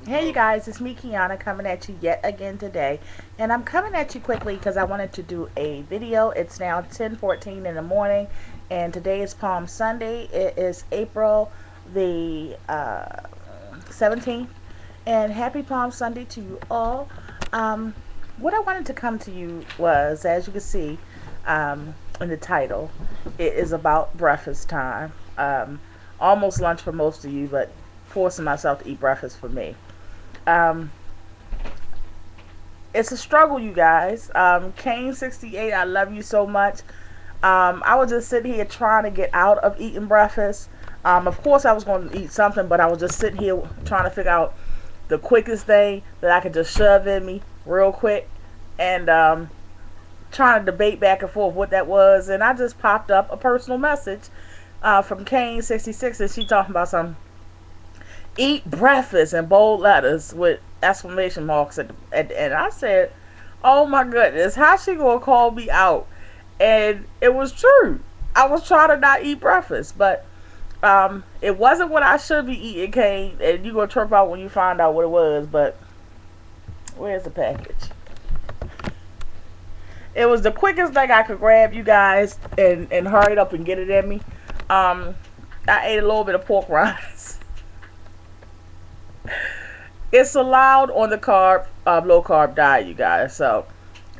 Hey you guys, it's me Kiana coming at you yet again today, and I'm coming at you quickly because I wanted to do a video. It's now 10:14 in the morning, and today is Palm Sunday. It is April the 17th, and happy Palm Sunday to you all. Um, what I wanted to come to you was, as you can see in the title, it is about breakfast time. Almost lunch for most of you, but forcing myself to eat breakfast for me. Um, it's a struggle, you guys. ccain68, I love you so much. I was just sitting here trying to get out of eating breakfast. Of course, I was going to eat something, but I was just sitting here trying to figure out the quickest thing that I could just shove in me real quick, and trying to debate back and forth what that was. And I just popped up a personal message from ccain68, and she talking about some eat breakfast in bold letters with exclamation marks at the end. I said, "Oh my goodness, how she gonna call me out?" And it was true. I was trying to not eat breakfast, but it wasn't what I should be eating, Kane. And you gonna trip out when you find out what it was. But where's the package? It was the quickest thing I could grab, you guys, and hurry up and get it in me. I ate a little bit of pork rinds. It's allowed on the low carb diet, you guys. So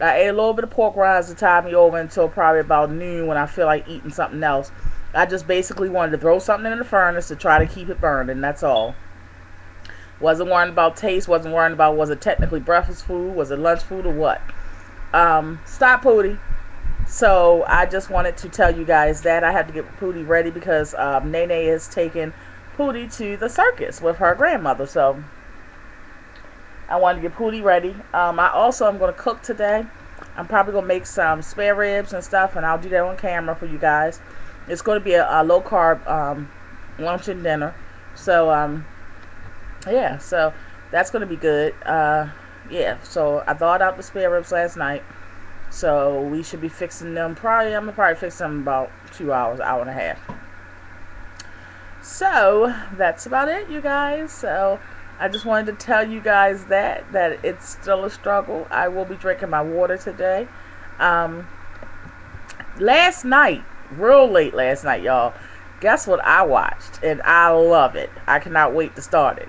I ate a little bit of pork rinds to tide me over until probably about noon when I feel like eating something else. I just basically wanted to throw something in the furnace to try to keep it burning. That's all. Wasn't worrying about taste. Wasn't worrying about was it technically breakfast food, was it lunch food, or what. Stop Pootie. So I just wanted to tell you guys that I have to get Pootie ready because Nene is taking Pootie to the circus with her grandmother. So I wanted to get Pootie ready. I also am going to cook today. I'm probably going to make some spare ribs and stuff, and I'll do that on camera for you guys. It's going to be a low carb lunch and dinner. So yeah, so that's going to be good. Yeah, so I thawed out the spare ribs last night. So we should be fixing them probably, I'm going to probably fix them in about 2 hours, hour and a half. So that's about it, you guys. So I just wanted to tell you guys that it's still a struggle. I will be drinking my water today. Last night, real late last night, y'all, guess what I watched? And I love it. I cannot wait to start it.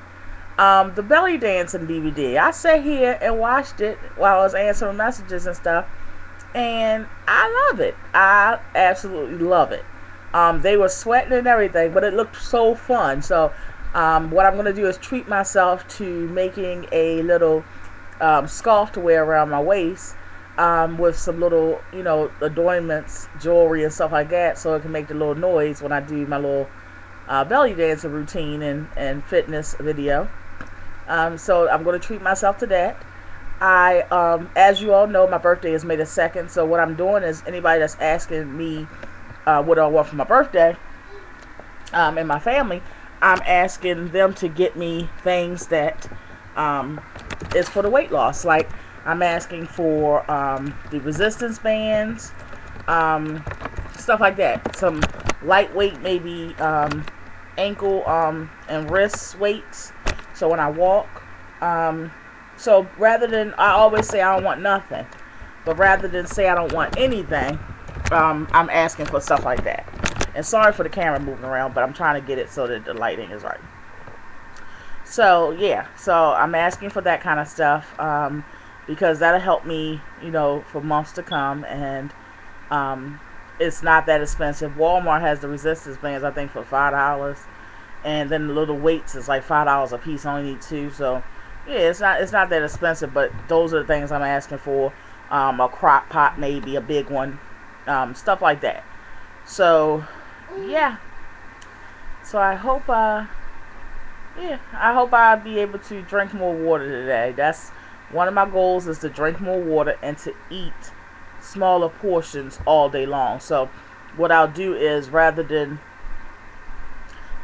The belly dancing DVD. I sat here and watched it while I was answering messages and stuff, and I love it. I absolutely love it. They were sweating and everything, but it looked so fun. So what I'm going to do is treat myself to making a little scarf to wear around my waist with some little, adornments, jewelry and stuff like that, so it can make the little noise when I do my little belly dancing routine and fitness video. So I'm going to treat myself to that. As you all know, my birthday is May the 2nd, so what I'm doing is anybody that's asking me what I want for my birthday and my family, I'm asking them to get me things that is for the weight loss. Like I'm asking for the resistance bands, stuff like that. Some lightweight, maybe ankle and wrist weights. So when I walk, so rather than, I always say I don't want nothing, but rather than say I don't want anything, I'm asking for stuff like that. And sorry for the camera moving around, but I'm trying to get it so that the lighting is right. So yeah, so I'm asking for that kind of stuff because that'll help me, for months to come. And it's not that expensive. Walmart has the resistance bands, I think, for $5, and then the little weights is like $5 a piece. I only need 2, so yeah, it's not that expensive. But those are the things I'm asking for. A crock pot, maybe a big one, stuff like that. So yeah, so I hope I hope I'll be able to drink more water today. That's one of my goals, is to drink more water and to eat smaller portions all day long. So what I'll do is, rather than,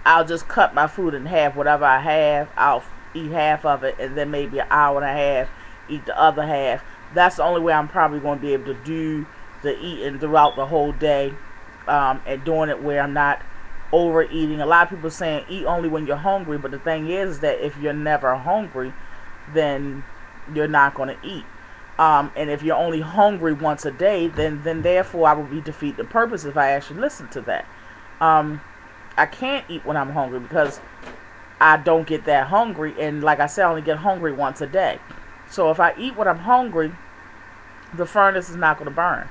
I'll just cut my food in half. Whatever I have, I'll eat half of it, and then maybe an hour and a half eat the other half. That's the only way I'm probably going to be able to do the eating throughout the whole day, and doing it where I'm not overeating. A lot of people saying eat only when you're hungry, but the thing is that if you're never hungry, then you're not going to eat. And if you're only hungry once a day, then therefore I would be defeating the purpose if I actually listen to that. I can't eat when I'm hungry because I don't get that hungry, and like I said, I only get hungry once a day. So if I eat when I'm hungry, the furnace is not going to burn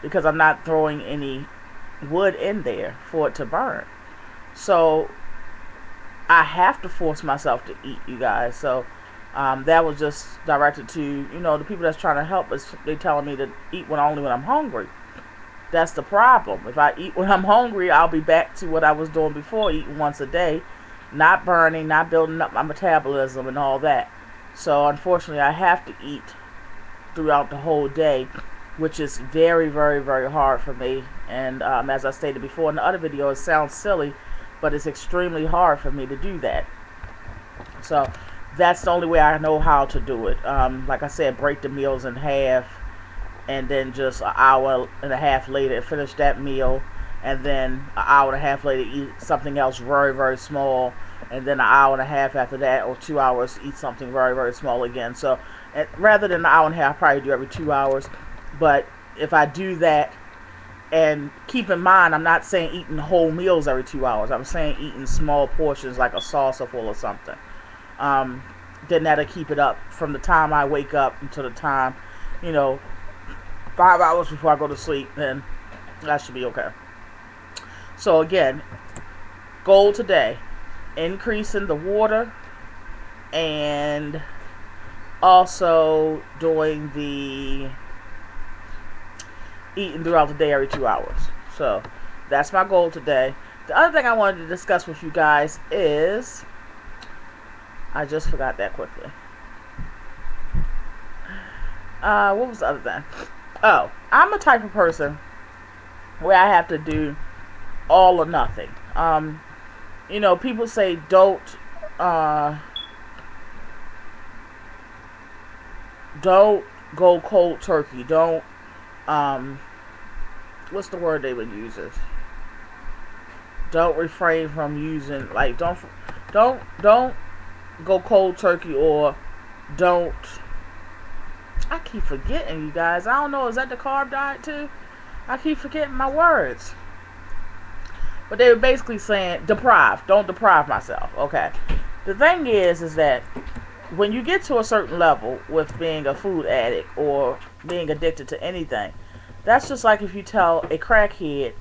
because I'm not throwing any wood in there for it to burn. So I have to force myself to eat, you guys. So that was just directed to, the people that's trying to help us. They telling me to eat only when I'm hungry. That's the problem. If I eat when I'm hungry, I'll be back to what I was doing before, eating once a day, not burning, not building up my metabolism and all that. So unfortunately, I have to eat throughout the whole day, which is very, very, very hard for me. And as I stated before in the other video, it sounds silly, but it's extremely hard for me to do that. So that's the only way I know how to do it. Like I said, break the meals in half, and then just an hour and a half later finish that meal, and then an hour and a half later eat something else very, very small, and then an hour and a half after that, or 2 hours, eat something very, very small again. So rather than an hour and a half, I probably do every 2 hours. But if I do that, and keep in mind, I'm not saying eating whole meals every 2 hours. I'm saying eating small portions like a saucer full or something. Then that'll keep it up from the time I wake up until the time, 5 hours before I go to sleep, then that should be okay. So again, goal today, increasing the water and also doing the eating throughout the day every 2 hours. So that's my goal today. The other thing I wanted to discuss with you guys is, I just forgot that quickly. What was the other thing? Oh, I'm a type of person where I have to do all or nothing. People say don't go cold turkey. Don't what's the word they would use? Don't refrain from using, like, don't go cold turkey, or don't, I keep forgetting, you guys. I don't know, is that the carb diet too? I keep forgetting my words. But they were basically saying don't deprive myself. Okay. The thing is that when you get to a certain level with being a food addict or being addicted to anything, that's just like if you tell a crackhead,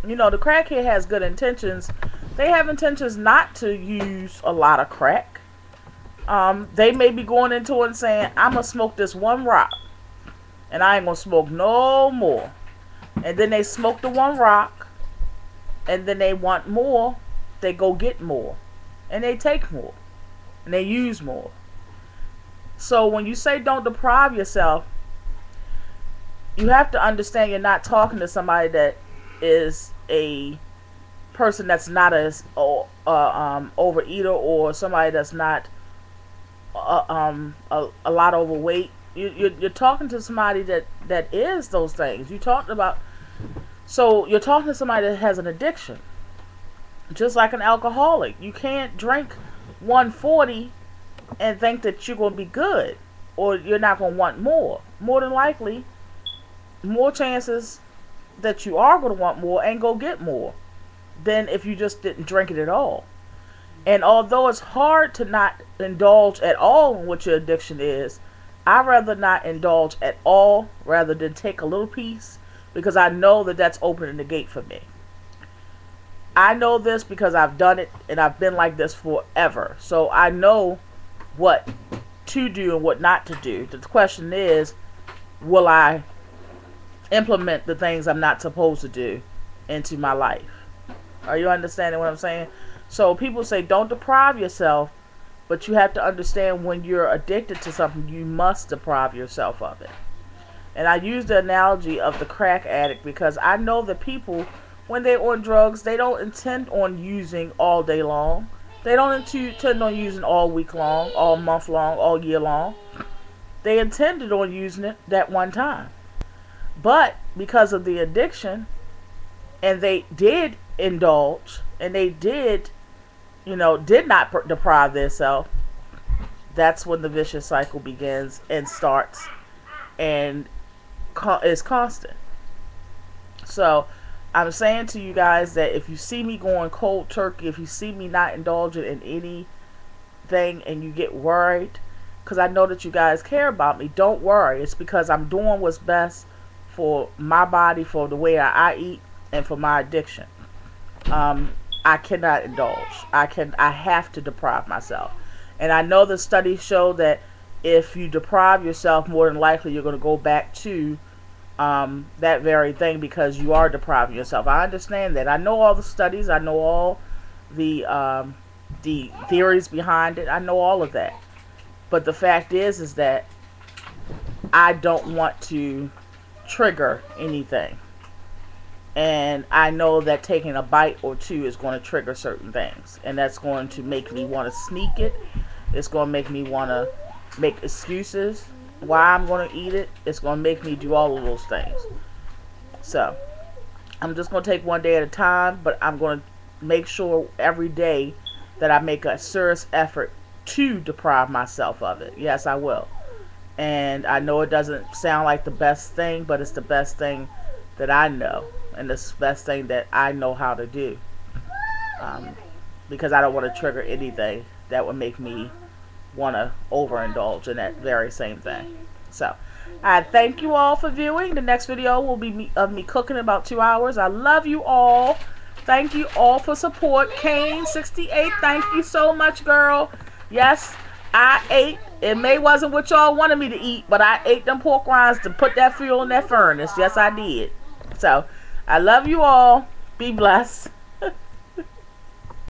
the crackhead has good intentions. They have intentions not to use a lot of crack. They may be going into it and saying, I'm going to smoke this one rock, and I ain't going to smoke no more. And then they smoke the one rock, and then they want more. They go get more, and they take more, and they use more. So when you say don't deprive yourself, you have to understand you're not talking to somebody that is a person that's not as overeater, or somebody that's not a lot overweight. You're talking to somebody that is those things. You're talking to somebody that has an addiction, just like an alcoholic. You can't drink 140 and think that you're going to be good, or you're not going to want more. More than likely, more chances that you are going to want more and go get more than if you just didn't drink it at all. And although it's hard to not indulge at all in what your addiction is, I'd rather not indulge at all rather than take a little piece, because I know that that's opening the gate for me. I know this because I've done it, and I've been like this forever. So I know what to do and what not to do. The question is, will I implement the things I'm not supposed to do into my life? Are you understanding what I'm saying? So people say don't deprive yourself, but you have to understand when you're addicted to something, you must deprive yourself of it. And I use the analogy of the crack addict because I know that people, when they're on drugs, they don't intend on using all day long. They don't intend on using all week long, all month long, all year long. They intended on using it that one time. But because of the addiction, and they did indulge and they did, did not deprive themselves, that's when the vicious cycle begins and starts and is constant. So I'm saying to you guys that if you see me going cold turkey, if you see me not indulging in anything and you get worried, because I know that you guys care about me, don't worry. It's because I'm doing what's best for my body, for the way I eat, and for my addiction. I cannot indulge. I have to deprive myself. And I know the studies show that if you deprive yourself, more than likely you're going to go back to that very thing because you are depriving yourself. I understand that. I know all the studies. I know all the theories behind it. I know all of that. But the fact is that I don't want to trigger anything. And I know that taking a bite or two is going to trigger certain things. And that's going to make me want to sneak it. It's going to make me want to make excuses why I'm going to eat it. It's going to make me do all of those things. So I'm just going to take one day at a time, but I'm going to make sure every day that I make a serious effort to deprive myself of it. Yes, I will. And I know it doesn't sound like the best thing, but it's the best thing that I know, and it's the best thing that I know how to do, because I don't want to trigger anything that would make me want to overindulge in that very same thing. So I thank you all for viewing. The next video will be of me cooking in about 2 hours. I love you all. Thank you all for support. ccain68, thank you so much, girl. Yes, I ate. It may wasn't what y'all wanted me to eat, but I ate them pork rinds to put that fuel in that furnace. Yes, I did. So I love you all. Be blessed.